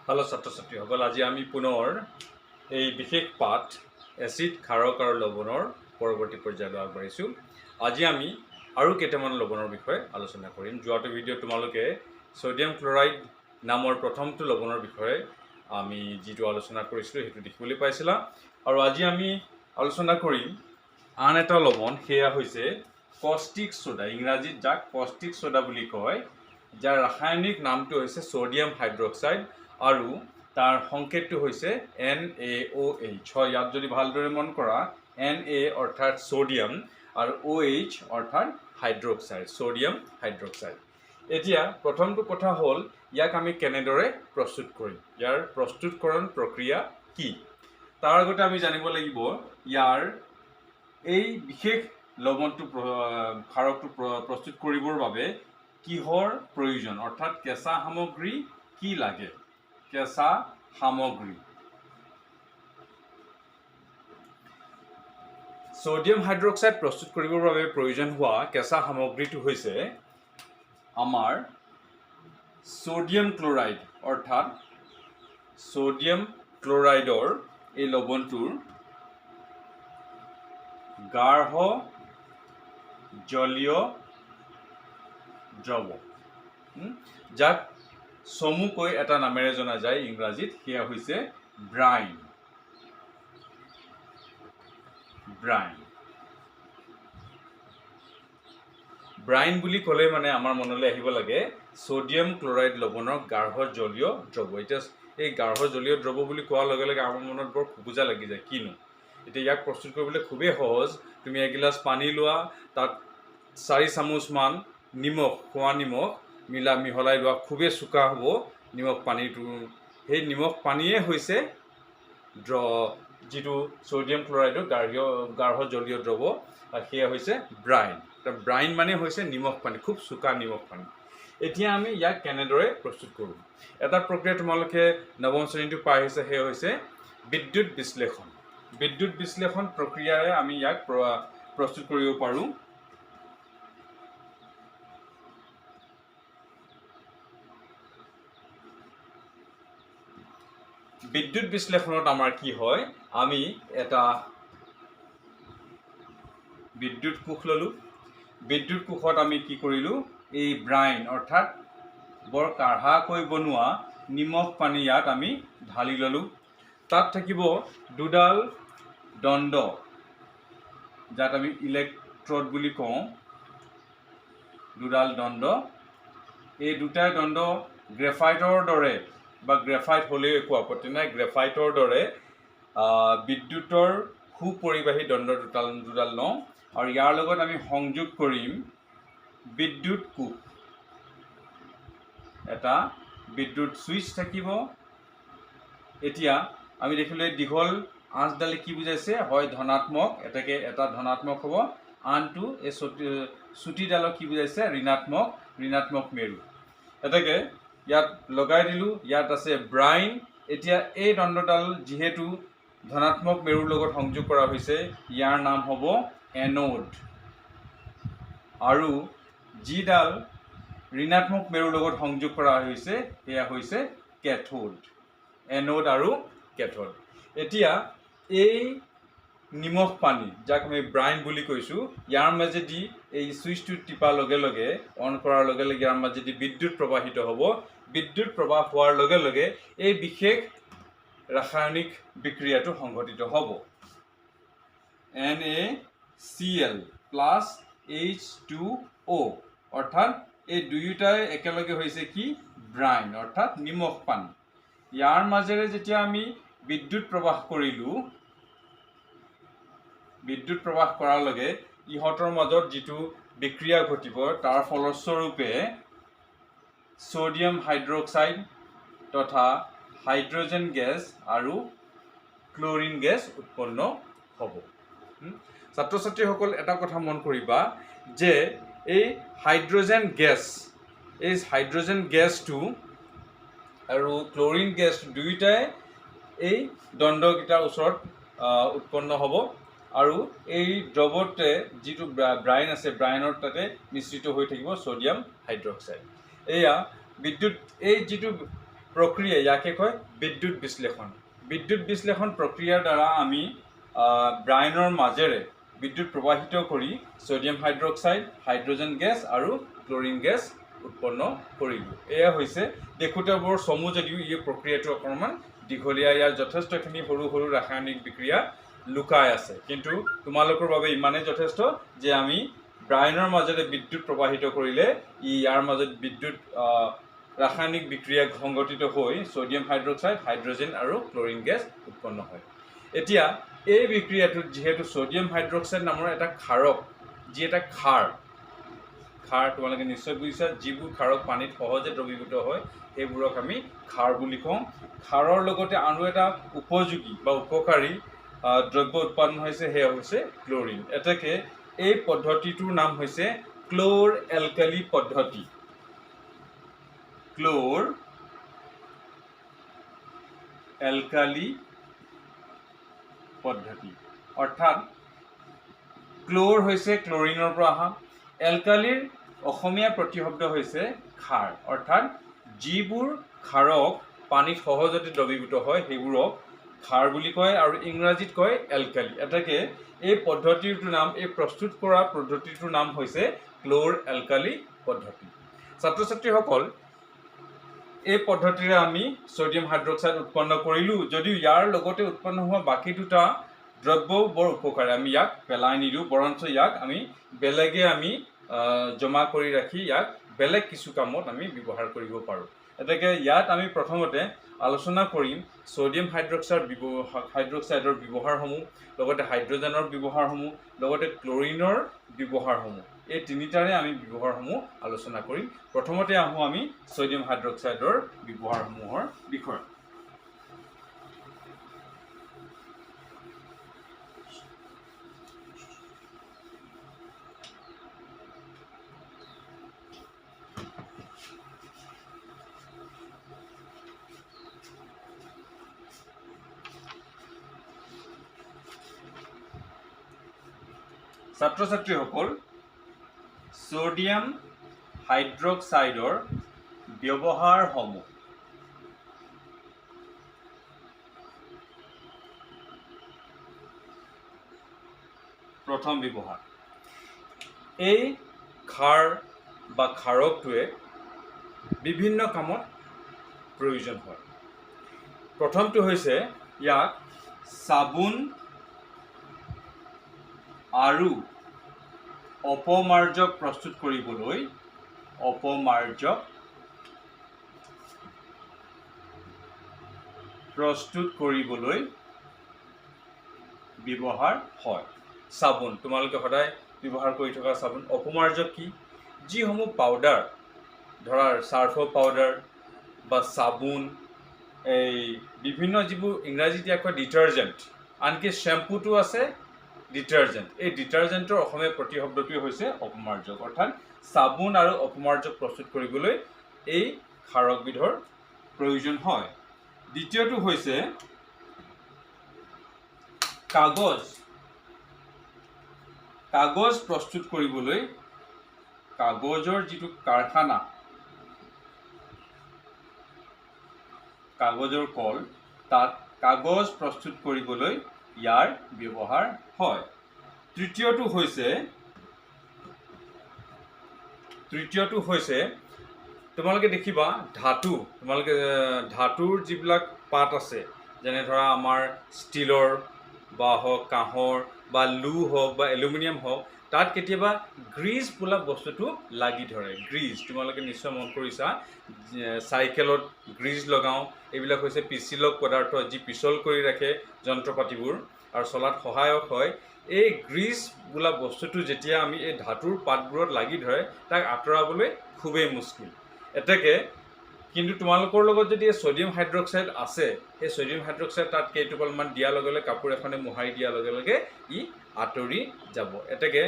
Hello छात्र छात्रीসকল আজি আমি পুনৰ এই বিশেষ পাঠ এচিড ক্ষাৰক আৰু লৱণৰ পৰৱৰ্তী পৰ্যায়লৈ আগবাঢ়িছোঁ। আজি আমি আৰু কেইটামান লৱণৰ বিষয়ে আলোচনা কৰিম। যোৱাটো ভিডিঅ' তোমালোকে সোডিয়াম ক্লোৰাইড নামৰ প্ৰথমটো লৱণৰ বিষয়ে আমি যিটো আলোচনা কৰিছিলোঁ সেইটো দেখিবলৈ পাইছিলা। আৰু আজি আমি আলোচনা কৰিম আন এটা লৱণ, সেয়া হৈছে কষ্টিক সোডা। ইংৰাজীত যাক কষ্টিক সোডা বুলি কয়, যাৰ ৰাসায়নিক নামটো হৈছে সোডিয়াম হাইড্ৰক্সাইড আৰু তাৰ সংকেতটো হৈছে NaOH। হয়, ইয়াত যদি ভালদৰে মন কৰা, Na অৰ্থাৎ সোডিয়াম আৰু OH অৰ্থাৎ হাইড্ৰক্সাইড, সোডিয়াম হাইড্ৰক্সাইড। এতিয়া প্ৰথমটো কথা হ'ল, ইয়াক আমি কেনেদৰে প্ৰস্তুত কৰিম, ইয়াৰ প্ৰস্তুতকৰণ প্ৰক্ৰিয়া কি। তাৰ আগতে আমি জানিব লাগিব ইয়াৰ এই বিশেষ লৱণটো ক্ষাৰকটো প্ৰস্তুত কৰিবৰ বাবে কিহৰ প্ৰয়োজন, অৰ্থাৎ কেঁচা সামগ্ৰী কি লাগে। কেঁচা সামগ্ৰী সোডিয়াম হাইড্ৰক্সাইড প্ৰস্তুত কৰিবৰ বাবে প্ৰয়োজন হোৱা কেঁচা সামগ্ৰীটো হৈছে আমাৰ সোডিয়াম ক্লোৰাইড, অৰ্থাৎ সোডিয়াম ক্লোৰাইডৰ এই লৱণটোৰ গাঢ় জলীয় দ্ৰৱ, যাক চমুকৈ এটা নামেৰে জনা যায় ইংৰাজীত, সেয়া হৈছে ব্ৰাইন। ব্ৰাইন বুলি ক'লে মানে আমাৰ মনলৈ আহিব লাগে সোডিয়াম ক্লোৰাইড লৱণৰ গাঢ় জলীয় দ্ৰৱ। এতিয়া এই গাঢ় জলীয় দ্ৰৱ বুলি কোৱাৰ লগে লগে আমাৰ মনত বৰ খোকোজা লাগি যায়, কিনো। এতিয়া ইয়াক প্ৰস্তুত কৰিবলৈ খুবেই সহজ। তুমি এগিলাচ পানী লোৱা, তাত 4 চামুচমান নিমখ, খোৱা নিমখ মিহলাই লোৱা, খুবেই চোকা হ'ব নিমখ পানীটো। সেই নিমখ পানীয়ে হৈছে যিটো সোডিয়াম ক্লোৰাইডৰ গাঢ় জলীয় দ্ৰৱ, সেয়া হৈছে ব্ৰাইন। ব্ৰাইন মানে হৈছে নিমখ পানী, খুব চোকা নিমখ পানী। এতিয়া আমি ইয়াক কেনেদৰে প্ৰস্তুত কৰোঁ। এটা প্ৰক্ৰিয়া তোমালোকে নৱম শ্ৰেণীটো পাই আহিছে, সেয়া হৈছে বিদ্যুৎ বিশ্লেষণ। বিদ্যুৎ বিশ্লেষণ প্ৰক্ৰিয়াৰে আমি ইয়াক প্ৰস্তুত কৰিব পাৰোঁ। বিদ্যুৎ বিশ্লেষণত আমাৰ কি হয়, আমি এটা বিদ্যুৎ কোষ ল'লোঁ। বিদ্যুৎ কোষত আমি কি কৰিলোঁ, এই ব্ৰাইন অৰ্থাৎ বৰ কাঢ়াকৈ বনোৱা নিমখ পানী ইয়াত আমি ঢালি ল'লোঁ। তাত থাকিব দুডাল দণ্ড, যাক আমি ইলেক্ট্ৰড বুলি কওঁ, দুডাল দণ্ড। এই দুটাই দণ্ড গ্ৰেফাইটৰ দৰে, বা গ্ৰেফাইট হ'লেও একো আপত্তি নাই, গ্ৰেফাইটৰ দৰে বিদ্যুতৰ সুপৰিবাহী দণ্ড দুডাল লওঁ। আৰু ইয়াৰ লগত আমি সংযোগ কৰিম বিদ্যুৎ কোষ। এটা বিদ্যুৎ ছুইচ থাকিব। এতিয়া আমি দেখিলোঁ এই দীঘল আঁচডালে কি বুজাইছে, হয় ধনাত্মক, এটা ধনাত্মক হ'ব, আনটো এই চুটিডালক কি বুজাইছে, ঋণাত্মক মেৰু। এতেকে ইয়াত লগাই দিলোঁ, ইয়াত আছে ব্ৰাইন। এতিয়া এই দণ্ডডাল যিহেতু ধনাত্মক মেৰুৰ লগত সংযোগ কৰা হৈছে, ইয়াৰ নাম হ'ব এনোড। আৰু যিডাল ঋণাত্মক মেৰুৰ লগত সংযোগ কৰা হৈছে, সেয়া হৈছে কেথোড। এনোড আৰু কেথোড। এতিয়া এই নিমখ পানী, যাক আমি ব্ৰাইন বুলি কৈছোঁ, ইয়াৰ মাজেদি এই ছুইচটো টিপাৰ লগে লগে, অন কৰাৰ লগে লগে ইয়াৰ মাজেদি বিদ্যুৎ প্ৰবাহিত হ'ব। বিদ্যুৎ প্ৰবাহ হোৱাৰ লগে লগে এই বিশেষ ৰাসায়নিক বিক্ৰিয়াটো সংঘটিত হ'ব। NaCl প্লাছ H2O, অৰ্থাৎ এই দুয়োটাই একেলগে হৈছে কি, ব্ৰাইন অৰ্থাৎ নিমখ পানী। ইয়াৰ মাজেৰে যেতিয়া আমি বিদ্যুৎ প্ৰবাহ কৰিলোঁ, বিদ্যুৎ প্ৰবাহ কৰাৰ লগে ইহঁতৰ মাজত যিটো বিক্ৰিয়া ঘটিব, তাৰ ফলস্বৰূপে সোডিয়াম হাইড্ৰক্সাইড তথা হাইড্ৰজেন গেছ আৰু ক্লৰিন গেছ উৎপন্ন হ'ব। ছাত্ৰ ছাত্ৰীসকল, এটা কথা মন কৰিবা যে এই হাইড্ৰজেন গেছটো আৰু ক্লৰিন গেছ দুয়োটাই এই দণ্ডকেইটাৰ ওচৰত উৎপন্ন হ'ব। আৰু এই দ্ৰৱতে যিটো ব্ৰাইন আছে, ব্ৰাইনৰ তাতে মিশ্ৰিত হৈ থাকিব সোডিয়াম হাইড্ৰক্সাইড। এয়া বিদ্যুৎ, এই যিটো প্ৰক্ৰিয়া ইয়াকে কয় বিদ্যুৎ বিশ্লেষণ। বিদ্যুৎ বিশ্লেষণ প্ৰক্ৰিয়াৰ দ্বাৰা আমি ব্ৰাইনৰ মাজেৰে বিদ্যুৎ প্ৰবাহিত কৰি ছ'ডিয়াম হাইড্ৰক্সাইড, হাইড্ৰজেন গেছ আৰু ক্লৰিন গেছ উৎপন্ন কৰিলোঁ। এয়া হৈছে দেখোঁতে বৰ চমু যদিও এই প্ৰক্ৰিয়াটো অকণমান দীঘলীয়া, ইয়াৰ যথেষ্টখিনি সৰু সৰু ৰাসায়নিক বিক্ৰিয়া লুকাই আছে, কিন্তু তোমালোকৰ বাবে ইমানেই যথেষ্ট যে আমি ব্ৰাইনৰ মাজেৰে বিদ্যুৎ প্ৰবাহিত কৰিলে ইয়াৰ মাজত বিদ্যুৎ ৰাসায়নিক বিক্ৰিয়া সংঘটিত হৈ ছ'ডিয়াম হাইড্ৰক্সাইড, হাইড্ৰজেন আৰু ক্লৰিন গেছ উৎপন্ন হয়। এতিয়া এই বিক্ৰিয়াটোত যিহেতু ছ'ডিয়াম হাইড্ৰক্সাইড নামৰ এটা ক্ষাৰক, যি এটা ক্ষাৰ তোমালোকে নিশ্চয় বুজিছা, যিবোৰ ক্ষাৰক পানীত সহজে দ্ৰৱীভূত হয় সেইবোৰক আমি ক্ষাৰ বুলি কওঁ। ক্ষাৰৰ লগতে আৰু এটা উপযোগী বা উপকাৰী দ্ৰব্য উৎপাদন হৈছে, সেয়া হৈছে ক্লৰিন। এতেকে এই পদ্ধতিটোৰ নাম হৈছে ক্ল'ৰ এলকালি পদ্ধতি। ক্ল'ৰ এলকালি পদ্ধতি, অৰ্থাৎ ক্ল'ৰ হৈছে ক্লৰিনৰ পৰা অহা, এলকালিৰ অসমীয়া প্ৰতিশব্দ হৈছে ক্ষাৰ, অৰ্থাৎ যিবোৰ ক্ষাৰক পানীত সহজতে দ্ৰৱীভূত হয় সেইবোৰক ক্ষাৰ বুলি কয় আৰু ইংৰাজীত কয় এলকালি। এতেকে এই পদ্ধতিটোৰ নাম, এই প্ৰস্তুত কৰা পদ্ধতিটোৰ নাম হৈছে ক্ল'ৰ এলকালি পদ্ধতি। ছাত্ৰ ছাত্ৰীসকল, এই পদ্ধতিৰে আমি ছ'ডিয়াম হাইড্ৰক্সাইড উৎপন্ন কৰিলোঁ, যদিও ইয়াৰ লগতে উৎপন্ন হোৱা বাকী দুটা দ্ৰব্যও বৰ উপকাৰী। আমি ইয়াক পেলাই নিদিওঁ, বৰঞ্চ ইয়াক আমি বেলেগে জমা কৰি ৰাখি ইয়াক বেলেগ কিছু কামত আমি ব্যৱহাৰ কৰিব পাৰোঁ। এতেকে ইয়াত আমি প্ৰথমতে আলোচনা কৰিম ছ'ডিয়াম হাইড্ৰক্সাইডৰ ব্যৱহাৰসমূহ, লগতে হাইড্ৰজেনৰ ব্যৱহাৰসমূহ, লগতে ক্লৰিনৰ ব্যৱহাৰসমূহ। এই তিনিটাৰে আমি ব্যৱহাৰসমূহ আলোচনা কৰিম। প্ৰথমতে আহোঁ আমি ছ'ডিয়াম হাইড্ৰক্সাইডৰ ব্যৱহাৰসমূহৰ বিষয়ে। ছাত্ৰ ছাত্ৰীসকল, ছ'ডিয়াম হাইড্ৰক্সাইডৰ ব্যৱহাৰসমূহ। প্ৰথম ব্যৱহাৰ, এই ক্ষাৰ বা ক্ষাৰকটোৱে বিভিন্ন কামত প্ৰয়োজন হয়। প্ৰথমটো হৈছে ইয়াক চাবোন আৰু অপমাৰ্জক প্ৰস্তুত কৰিবলৈ ব্যৱহাৰ হয়। চাবোন তোমালোকে সদায় ব্যৱহাৰ কৰি থকা চাবোন। অপমাৰ্জক কি? যিসমূহ পাউডাৰ, ধৰা চাৰ্ফৰ পাউডাৰ বা চাবোন, এই বিভিন্ন যিবোৰ ইংৰাজীত ইয়াক কয় ডিটাৰজেণ্ট, আনকি শ্বেম্পুটো আছে ডিটাৰজেণ্ট। এই ডিটাৰজেণ্টৰ অসমীয়া প্ৰতিশব্দটোৱে হৈছে অপমাৰ্জক, অৰ্থাৎ চাবোন আৰু অপমাৰ্জক প্ৰস্তুত কৰিবলৈ এই ক্ষাৰকবিধৰ প্ৰয়োজন হয়। দ্বিতীয়টো হৈছে কাগজ প্ৰস্তুত কৰিবলৈ, কাগজৰ যিটো কাৰখানা, কাগজৰ কল, তাত কাগজ প্ৰস্তুত কৰিবলৈ ইয়াৰ ব্যৱহাৰ হয়। তৃতীয়টো হৈছে তোমালোকে দেখিবা ধাতুৰ যিবিলাক পাত আছে, যেনে ধৰা আমাৰ ষ্টীলৰ বা হওক, কাঁহৰ বা লো হওক বা এলুমিনিয়াম হওক, তাত কেতিয়াবা গ্ৰীজ বোলা বস্তুটো লাগি ধৰে। গ্ৰীজ তোমালোকে নিশ্চয় মন কৰিছা, চাইকেলত গ্ৰীজ লগাওঁ। এইবিলাক হৈছে পিছলক পদাৰ্থ, যি পিছল কৰি ৰাখে যন্ত্ৰপাতিবোৰ আৰু চলাত সহায়ক হয়। এই গ্ৰীজ বোলা বস্তুটো যেতিয়া আমি এই ধাতুৰ পাতবোৰত লাগি ধৰে, তাক আঁতৰাবলৈ খুবেই মুস্কিল। এতেকে কিন্তু তোমালোকৰ লগত যদি ছ'ডিয়াম হাইড্ৰক্সাইড আছে, সেই ছ'ডিয়াম হাইড্ৰক্সাইড তাত কেইটোপালমান দিয়াৰ লগে লগে, কাপোৰ এখনে মোহাৰি দিয়াৰ লগে লগে ই আঁতৰি যাব। এতেকে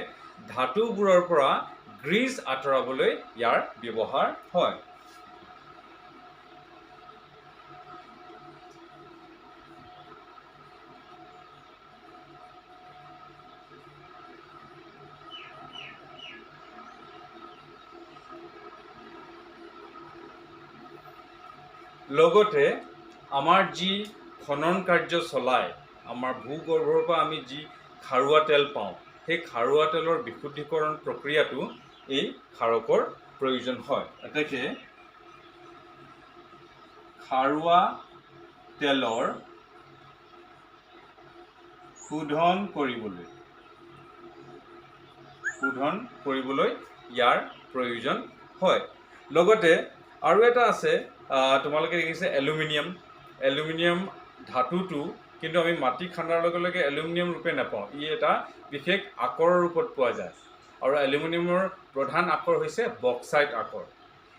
ধাতুবোৰৰ পৰা গ্ৰীজ আঁতৰাবলৈ ইয়াৰ ব্যৱহাৰ হয়। লগতে আমাৰ যি খনন কাৰ্য চলায় আমাৰ ভূগৰ্ভৰ পৰা আমি যি খাৰুৱা তেল পাওঁ সেই খাৰুৱা তেলৰ বিশুদ্ধিকৰণ প্ৰক্ৰিয়াটো এই ক্ষাৰকৰ প্ৰয়োজন হয় এতেকে খাৰুৱা তেলৰ শোধন কৰিবলৈ ইয়াৰ প্ৰয়োজন হয় লগতে আৰু এটা আছে তোমালোকে দেখিছে এলুমিনিয়াম ধাতুটো কিন্তু আমি মাটি খান্দাৰ লগে লগে এলুমিনিয়াম ৰূপে নাপাওঁ ই এটা বিশেষ আকৰৰ ৰূপত পোৱা যায় আৰু এলুমিনিয়ামৰ প্ৰধান আকৰ হৈছে বক্সাইট আকৰ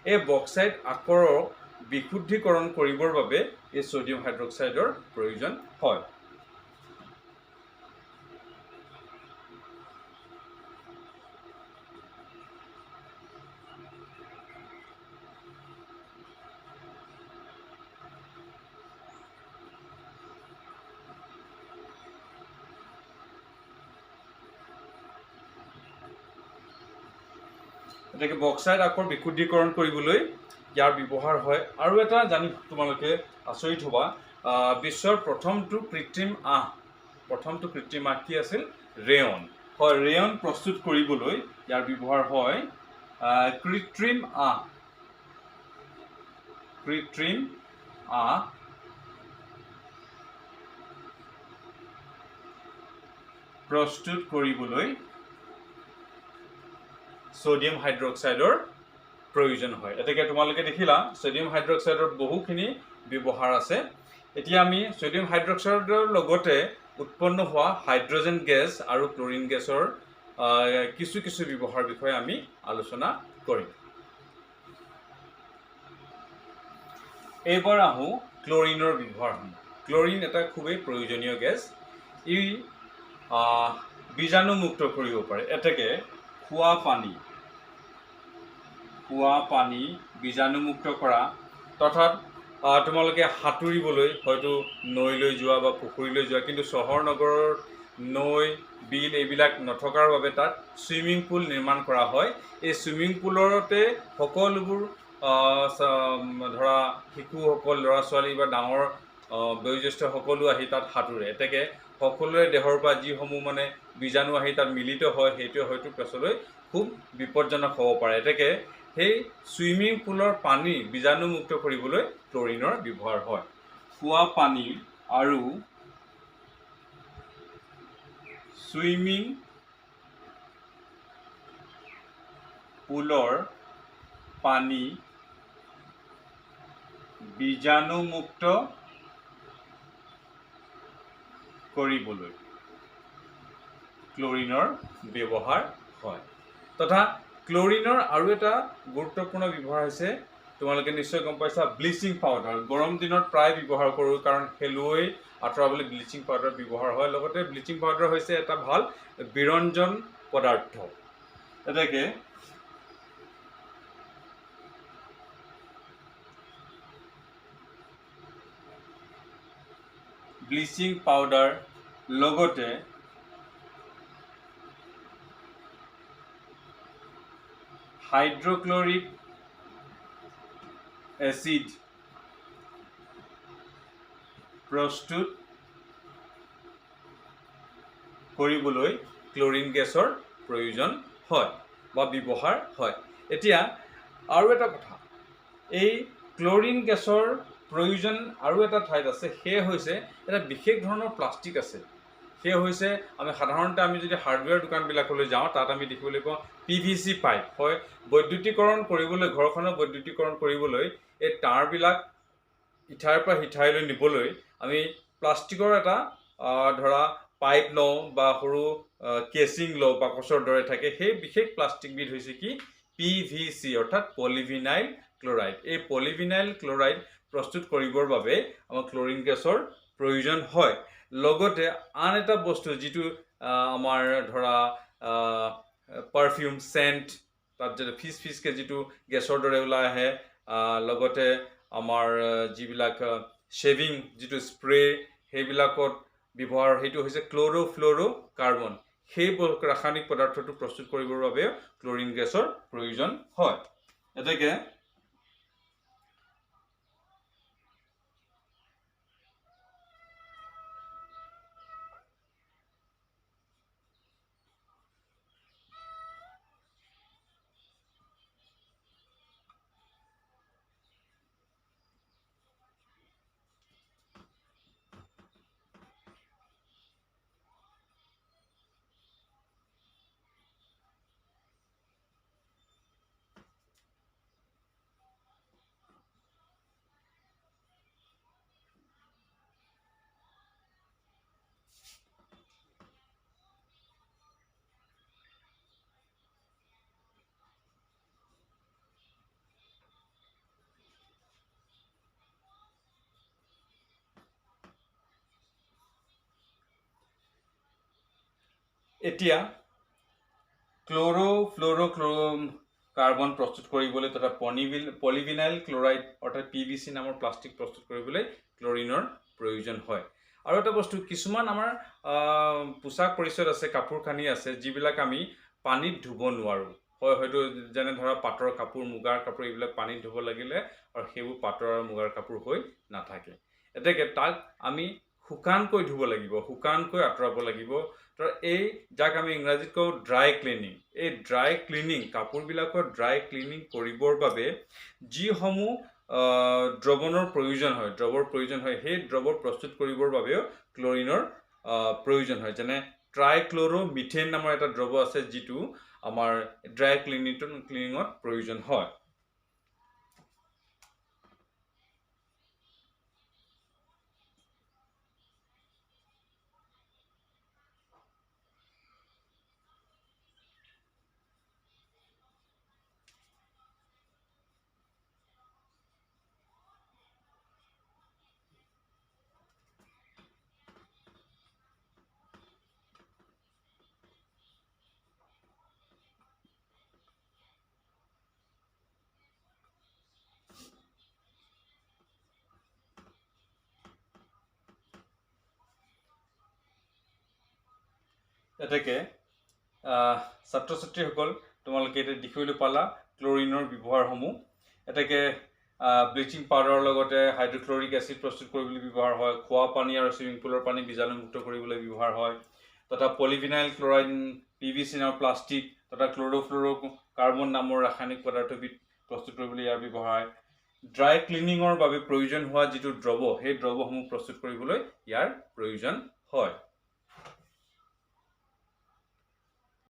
এই বক্সাইট আকৰক বিশুদ্ধিকৰণ কৰিবৰ বাবে এই সোডিয়াম হাইড্ৰক্সাইডৰ প্ৰয়োজন হয় এটাকে বক্সাইট আকৰ বিশুদ্ধিকৰণ কৰিবলৈ ইয়াৰ ব্যৱহাৰ হয় আৰু এটা জানি তোমালোকে আচৰিত হ'বা বিশ্বৰ প্ৰথমটো কৃত্ৰিম আঁহ কি আছিল ৰেয়ন হয় ৰেয়ন প্ৰস্তুত কৰিবলৈ ইয়াৰ ব্যৱহাৰ হয় কৃত্ৰিম আঁহ প্ৰস্তুত কৰিবলৈ সোডিয়াম হাইড্ৰক্সাইডৰ প্ৰয়োজন হয় এতেকে তোমালোকে দেখিলা সোডিয়াম হাইড্ৰক্সাইডৰ বহুখিনি ব্যৱহাৰ আছে এতিয়া আমি সোডিয়াম হাইড্ৰক্সাইডৰ লগতে উৎপন্ন হোৱা হাইড্ৰজেন গেছ আৰু ক্লোৰিন গেছৰ কিছু ব্যৱহাৰ বিষয়ে আমি আলোচনা কৰিম এইবাৰ আহো ক্লোৰিনৰ ব্যৱহাৰ ক্লোৰিন এটা খুবেই প্ৰয়োজনীয় গেছ ই বীজাণুমুক্ত কৰিব পাৰে এতেকে খোৱা পানী বীজাণুমুক্ত কৰা তথা তোমালোকে সাঁতুৰিবলৈ হয়তো নৈলৈ যোৱা বা পুখুৰীলৈ যোৱা কিন্তু চহৰ নগৰৰ নৈ বিল এইবিলাক নথকাৰ বাবে তাত সুইমিং পুল নিৰ্মাণ কৰা হয় এই সুইমিং পুলতে সকলোবোৰ ধৰা শিশুসকল ল'ৰা ছোৱালী বা ডাঙৰ বয়োজ্যেষ্ঠ সকলো আহি তাত সাঁতুৰে এতেকে সকলোৰে দেহৰ পৰা যিসমূহ মানে বীজাণু আহি তাত মিলিত হয় সেইটোৱে হয়তো পেছলৈ খুব বিপদজনক হ'ব পাৰে এতেকে সেই সুইমিং পুলৰ পানী বীজাণুমুক্ত কৰিবলৈ ক্লোৰিনৰ ব্যৱহাৰ হয় খোৱা পানী আৰু সুইমিং পুলৰ পানী বীজাণুমুক্ত কৰিবলৈ ক্লোৰিনৰ ব্যৱহাৰ হয় তথা ক্লোৰিনৰ আৰু এটা গুৰুত্বপূৰ্ণ ব্যৱহাৰ হৈছে তোমালোকে নিশ্চয় গম পাইছা ব্লিচিং পাউডাৰ গৰম দিনত প্ৰায় ব্যৱহাৰ কৰোঁ কাৰণ খেলুৱৈ আঁতৰাবলৈ ব্লিচিং পাউডাৰ ব্যৱহাৰ হয় লগতে ব্লিচিং পাউডাৰ হৈছে এটা ভাল বিৰঞ্জন পদাৰ্থ এতেকে ব্লিচিং পাউডাৰ লগতে হাইড্ৰক্লৰিক এচিড প্ৰস্তুত কৰিবলৈ ক্লোৰিন গেছৰ প্ৰয়োজন হয় বা ব্যৱহাৰ হয় এতিয়া আৰু এটা কথা এই ক্লোৰিন গেছৰ প্ৰয়োজন আৰু এটা ঠাইত আছে সেয়া হৈছে এটা বিশেষ ধৰণৰ প্লাষ্টিক আছে সেয়া হৈছে আমি সাধাৰণতে আমি যদি হাৰ্ডৱেৰ দোকানবিলাকলৈ যাওঁ তাত আমি দেখিবলৈ পাওঁ PVC পাইপ হয় বৈদ্যুতিকৰণ কৰিবলৈ ঘৰখনৰ বৈদ্যুতিকৰণ কৰিবলৈ এই তাঁৰবিলাক ইঠাইৰ পৰা সিঠাইলৈ নিবলৈ আমি প্লাষ্টিকৰ এটা ধৰা পাইপ লওঁ বা সৰু কেচিং লওঁ বাকচৰ দৰে থাকে সেই বিশেষ প্লাষ্টিকবিধ হৈছে কি PVC অৰ্থাৎ পলিভিনাইল ক্লোৰাইড এই পলিভিনাইল ক্লোৰাইড প্ৰস্তুত কৰিবৰ বাবে আমাৰ ক্লোৰিন গেছৰ প্ৰয়োজন হয় লগতে আন এটা বস্তু যেটো আমাৰ ধৰা পাৰফিউম সেন্ট তাত যে ফিসকে যেটো গেছৰ দৰে ওলাই আহে লগতে আমাৰ যিবিলাক শেভিং যেটো স্প্ৰে সেইবিলাকত ব্যৱহাৰ হেতু হৈছে ক্লোৰোফ্লোৰোকাৰ্বন সেই ৰাসায়নিক পদাৰ্থটো প্ৰস্তুত কৰিবৰ বাবে ক্লোৰিন গেছৰ প্ৰয়োজন হয় এতেকে এতিয়া ক্ল'ৰ'ফ্ল'ৰ'কাৰ্বন প্ৰস্তুত কৰিবলৈ তথা পলিভিনাইল ক্লৰাইড অৰ্থাৎ PVC নামৰ প্লাষ্টিক প্ৰস্তুত কৰিবলৈ ক্লৰিনৰ প্ৰয়োজন হয়। আৰু এটা বস্তু কিছুমান আমাৰ পোচাক পৰিচয় আছে, কাপোৰ কানি আছে যিবিলাক আমি পানীত ধুব নোৱাৰোঁ। হয়তো যেনে ধৰা পাটৰ কাপোৰ, মুগাৰ কাপোৰ, এইবিলাক পানীত ধুব লাগিলে আৰু সেইবোৰ পাটৰ আৰু মুগাৰ কাপোৰ হৈ নাথাকে। এতেকে তাক আমি শুকানকৈ ধুব লাগিব, শুকানকৈ আঁতৰাব লাগিব। তো এই যাক আমি ইংৰাজীত কওঁ ড্ৰাই ক্লিনিং, এই ড্ৰাই ক্লিনিং কাপোৰবিলাকৰ ড্ৰাই ক্লিনিং কৰিবৰ বাবে যিসমূহ দ্ৰৱৰ প্ৰয়োজন হয় সেই দ্ৰৱ প্ৰস্তুত কৰিবৰ বাবেও ক্লৰিনৰ প্ৰয়োজন হয়। যেনে ট্ৰাইক্ল'ৰ'মিথেন নামৰ এটা দ্ৰৱ আছে যিটো আমাৰ ড্ৰাই ক্লিনিঙত প্ৰয়োজন হয়। এতেকে ছাত্ৰ ছাত্ৰীসকল তোমালোকে এতিয়া দেখিবলৈ পালা ক্লৰিনৰ ব্যৱহাৰসমূহ। এতেকে ব্লিচিং পাউডাৰৰ লগতে হাইড্ৰক্লৰিক এচিড প্ৰস্তুত কৰিবলৈ ব্যৱহাৰ হয়, খোৱা পানী আৰু ছুইমিং পুলৰ পানী বীজাণুমুক্ত কৰিবলৈ ব্যৱহাৰ হয়, তথা পলিভিনাইল ক্লৰাইড PVC নামৰ প্লাষ্টিক তথা ক্ল'ৰ'ফ্ল'ৰ'কাৰ্বন নামৰ ৰাসায়নিক পদাৰ্থবিধ প্ৰস্তুত কৰিবলৈ ইয়াৰ ব্যৱহাৰ হয়। ড্ৰাই ক্লিনিঙৰ বাবে প্ৰয়োজন হোৱা যিটো দ্ৰৱ সেই দ্ৰৱসমূহ প্ৰস্তুত কৰিবলৈ ইয়াৰ প্ৰয়োজন হয়।